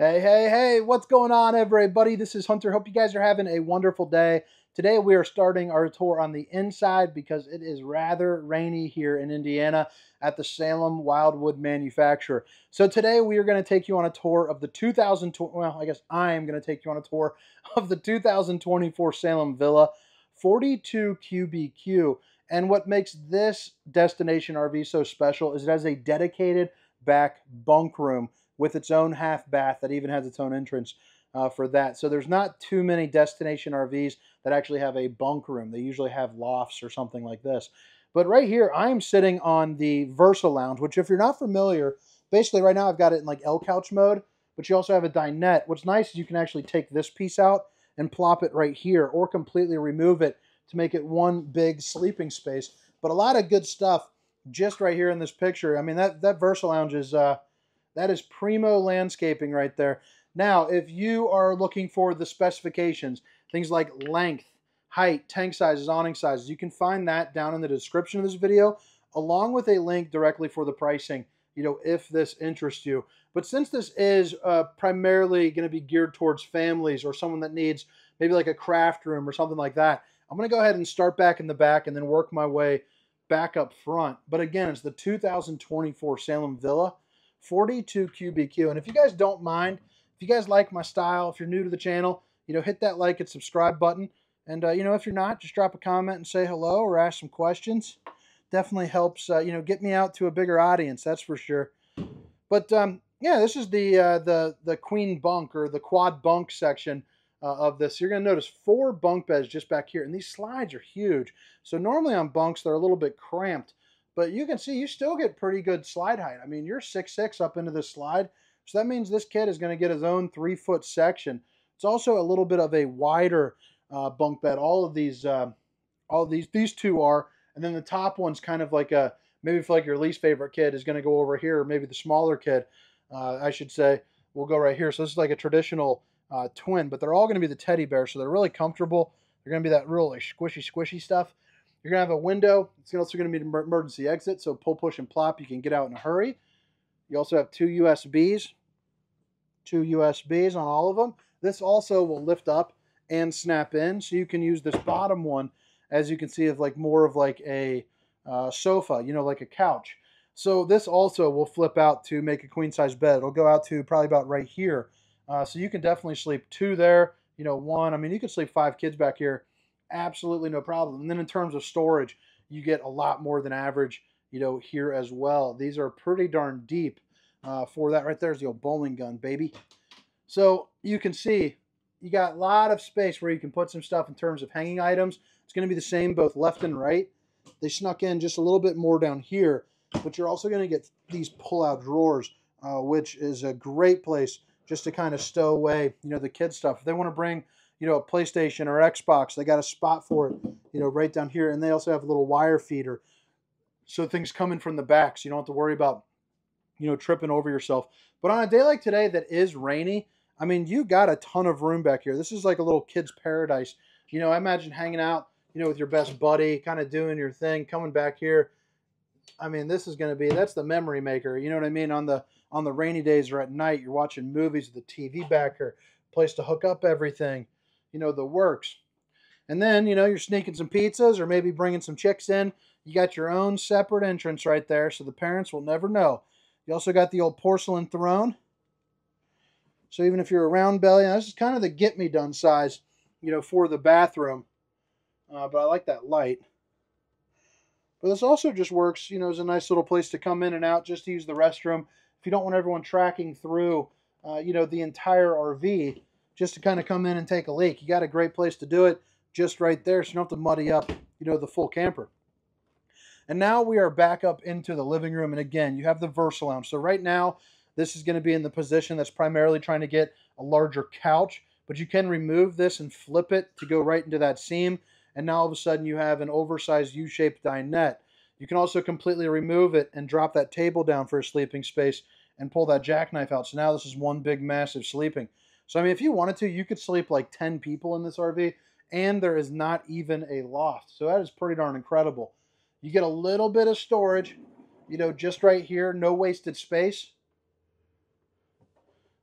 Hey, what's going on, everybody? This is Hunter. Hope you guys are having a wonderful day. Today, we are starting our tour on the inside because it is rather rainy here in Indiana at the Salem Wildwood Manufacturer. So today, we are going to take you on a tour of the 2020, well, I guess I am going to take you on a tour of the 2024 Salem Villa 42 QBQ. And what makes this destination RV so special is it has a dedicated back bunk room with its own half bath that even has its own entrance for that. So there's not too many destination RVs that actually have a bunk room. They usually have lofts or something like this. But right here, I'm sitting on the Versa Lounge, which if you're not familiar, basically right now I've got it in like L couch mode, but you also have a dinette. What's nice is you can actually take this piece out and plop it right here or completely remove it to make it one big sleeping space. But a lot of good stuff just right here in this picture. I mean, that Versa Lounge is... that is primo landscaping right there. Now, if you are looking for the specifications, things like length, height, tank sizes, awning sizes, you can find that down in the description of this video, along with a link directly for the pricing, if this interests you. But since this is primarily going to be geared towards families or someone that needs maybe like a craft room or something like that, I'm going to go ahead and start back in the back and then work my way back up front. But again, it's the 2024 Salem Villa 42 QBQ. And if you guys don't mind, if you guys like my style, if you're new to the channel, hit that like and subscribe button. And, if you're not, just drop a comment and say hello or ask some questions. Definitely helps, get me out to a bigger audience, that's for sure. But, yeah, this is the queen bunk or the quad bunk section of this. You're going to notice 4 bunk beds just back here. And these slides are huge. So normally on bunks, they're a little bit cramped. But you can see you still get pretty good slide height. I mean, you're 6'6" up into this slide. So that means this kid is going to get his own 3-foot section. It's also a little bit of a wider bunk bed. These two are. And then the top one's kind of like maybe for like your least favorite kid is going to go over here. Or maybe the smaller kid, I should say, will go right here. So this is like a traditional twin. But they're all going to be the teddy bear. So they're really comfortable. They're going to be that real like squishy stuff. You're going to have a window. It's also going to be an emergency exit, so pull, push, and plop. You can get out in a hurry. You also have 2 USBs. 2 USBs on all of them. This also will lift up and snap in, so you can use this bottom one, as you can see, of like more of like a sofa, like a couch. So this also will flip out to make a queen-size bed. It'll go out to probably about right here. So you can definitely sleep 2 there, 1. I mean, you could sleep 5 kids back here. Absolutely no problem. And then in terms of storage, you get a lot more than average, here as well. These are pretty darn deep for that. Right there's the old bowling gun, baby. So you can see you got a lot of space where you can put some stuff in terms of hanging items. It's going to be the same both left and right. They snuck in just a little bit more down here, but you're also going to get these pull-out drawers, which is a great place just to kind of stow away, the kids' stuff. If they want to bring a PlayStation or Xbox, they got a spot for it, right down here. And they also have a little wire feeder. So things coming from the back, so you don't have to worry about, tripping over yourself. But on a day like today that is rainy, I mean, you got a ton of room back here. This is like a little kid's paradise. I imagine hanging out, with your best buddy, kind of doing your thing, coming back here. I mean, this is going to be, that's the memory maker. You know what I mean? On the rainy days or at night, you're watching movies with the TV back here, place to hook up everything. The works. And then, you're sneaking some pizzas or maybe bringing some chicks in. You got your own separate entrance right there, so the parents will never know. You also got the old porcelain throne. So even if you're a round belly, now this is kind of the get-me-done size, for the bathroom. But I like that light. But this also just works, as a nice little place to come in and out, just to use the restroom. If you don't want everyone tracking through, the entire RV, just to kind of come in and take a leak. You got a great place to do it just right there, so you don't have to muddy up, the full camper. And now we are back up into the living room, and again, you have the Versa Lounge. So right now, this is going to be in the position that's primarily trying to get a larger couch, but you can remove this and flip it to go right into that seam, and now all of a sudden you have an oversized U-shaped dinette. You can also completely remove it and drop that table down for a sleeping space and pull that jackknife out. So now this is one big massive sleeping. So, I mean, if you wanted to, you could sleep like 10 people in this RV, and there is not even a loft. So that is pretty darn incredible. You get a little bit of storage, just right here, no wasted space.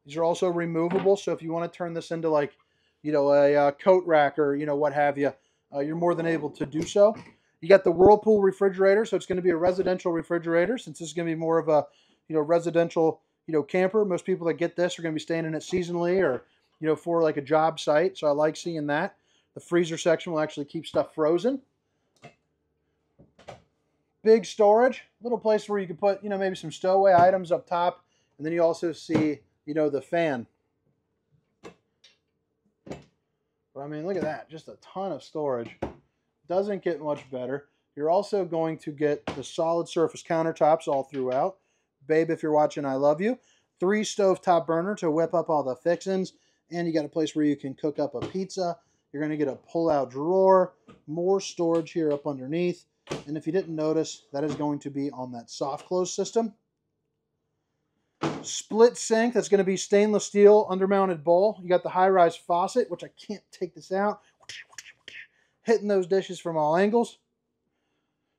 These are also removable, so if you want to turn this into like, a coat rack or, what have you, you're more than able to do so. You got the Whirlpool refrigerator, so it's going to be a residential refrigerator since this is going to be more of a, residential, camper. Most people that get this are going to be staying in it seasonally or, for like a job site, so I like seeing that. The freezer section will actually keep stuff frozen. Big storage, little place where you can put, maybe some stowaway items up top. And then you also see, the fan. But I mean, look at that. Just a ton of storage. Doesn't get much better. You're also going to get the solid surface countertops all throughout. Babe, if you're watching, I love you. 3 stovetop burner to whip up all the fixings. And you got a place where you can cook up a pizza. You're going to get a pull-out drawer. More storage here up underneath. And if you didn't notice, that is going to be on that soft close system. Split sink, that's going to be stainless steel undermounted bowl. You got the high-rise faucet, which I can't take this out. Hitting those dishes from all angles.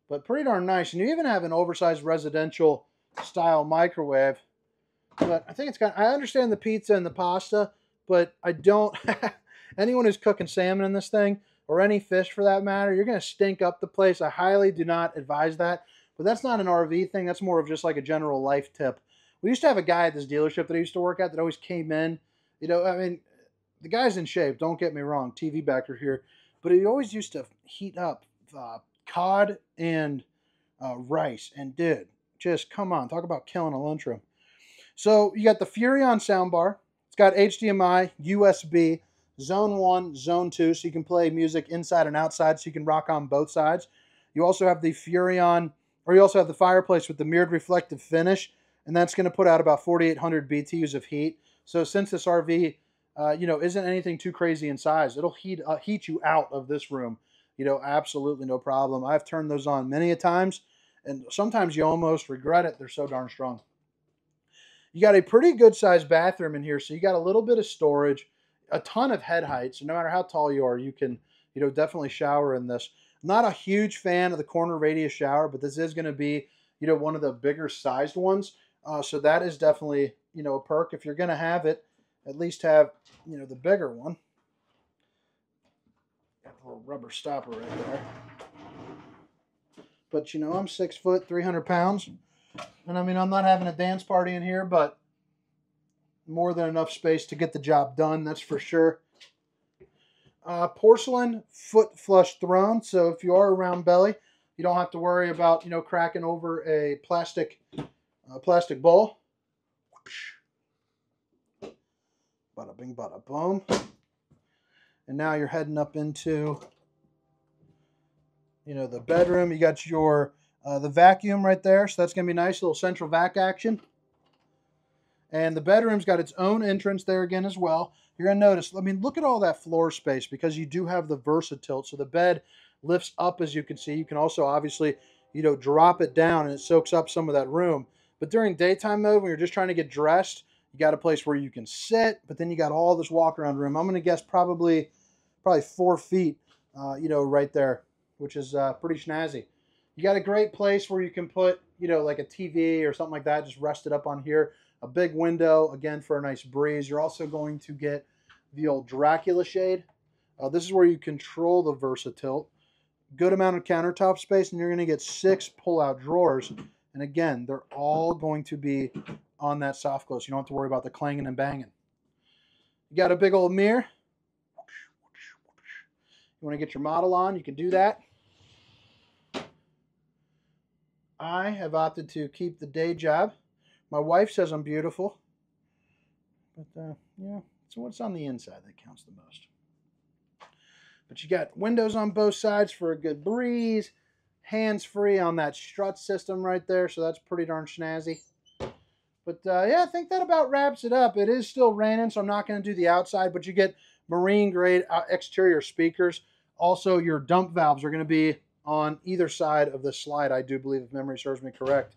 But pretty darn nice. And you even have an oversized residential style microwave. But I think it's kind of, I understand the pizza and the pasta, but I don't, anyone who's cooking salmon in this thing, or any fish for that matter, you're going to stink up the place. I highly do not advise that. But that's not an RV thing. That's more of just like a general life tip. We used to have a guy at this dealership that I used to work at that always came in. I mean, the guy's in shape, don't get me wrong, TV backer here. But he always used to heat up cod and rice. And dude, just come on, talk about killing a lunchroom. So you got the Furrion soundbar. It's got HDMI, USB, Zone 1, Zone 2, so you can play music inside and outside, so you can rock on both sides. You also have the Furrion, or you also have the fireplace with the mirrored reflective finish, and that's going to put out about 4,800 BTUs of heat. So since this RV, isn't anything too crazy in size, it'll heat you out of this room, absolutely no problem. I've turned those on many a times, and sometimes you almost regret it. They're so darn strong. You got a pretty good sized bathroom in here, so you got a little bit of storage, a ton of head height, so no matter how tall you are, you can, definitely shower in this. Not a huge fan of the corner radius shower, but this is going to be, one of the bigger sized ones. So that is definitely, a perk. If you're going to have it, at least have, the bigger one. Got a little rubber stopper right there. But, I'm 6 foot, 300 pounds. And I mean, I'm not having a dance party in here, but more than enough space to get the job done, that's for sure. Porcelain foot flush throne. So if you are a round belly, you don't have to worry about, cracking over a plastic bowl. Bada bing, bada boom. And now you're heading up into, the bedroom. You got your the vacuum right there, so that's going to be nice, little central vac action. And the bedroom's got its own entrance there again as well. You're going to notice, I mean, look at all that floor space because you do have the VersaTilt. So the bed lifts up, as you can see. You can also obviously, drop it down and it soaks up some of that room. But during daytime mode, when you're just trying to get dressed, you got a place where you can sit, but then you got all this walk around room. I'm going to guess probably 4 feet, right there, which is pretty snazzy. You got a great place where you can put, like a TV or something like that, just rest it up on here. A big window, again, for a nice breeze. You're also going to get the old Dracula shade. This is where you control the VersaTilt. Good amount of countertop space, and you're going to get 6 pull-out drawers. And again, they're all going to be on that soft close. You don't have to worry about the clanging and banging. You got a big old mirror. You want to get your model on, you can do that. I have opted to keep the day job. My wife says I'm beautiful. But, yeah, so what's on the inside that counts the most. But you got windows on both sides for a good breeze. Hands-free on that strut system right there, so that's pretty darn snazzy. But, yeah, I think that about wraps it up. It is still raining, so I'm not going to do the outside, but you get marine-grade exterior speakers. Also, your dump valves are going to be on either side of the slide, I do believe, if memory serves me correct.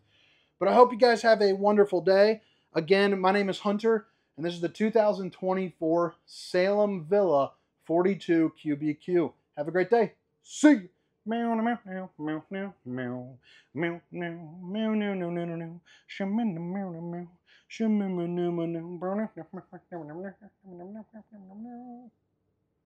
But I hope you guys have a wonderful day. Again, my name is Hunter, and this is the 2024 Salem Villa 42 QBQ. Have a great day. See you. Meow meow meow meow meow meow meow meow meow meow meow meow meow meow meow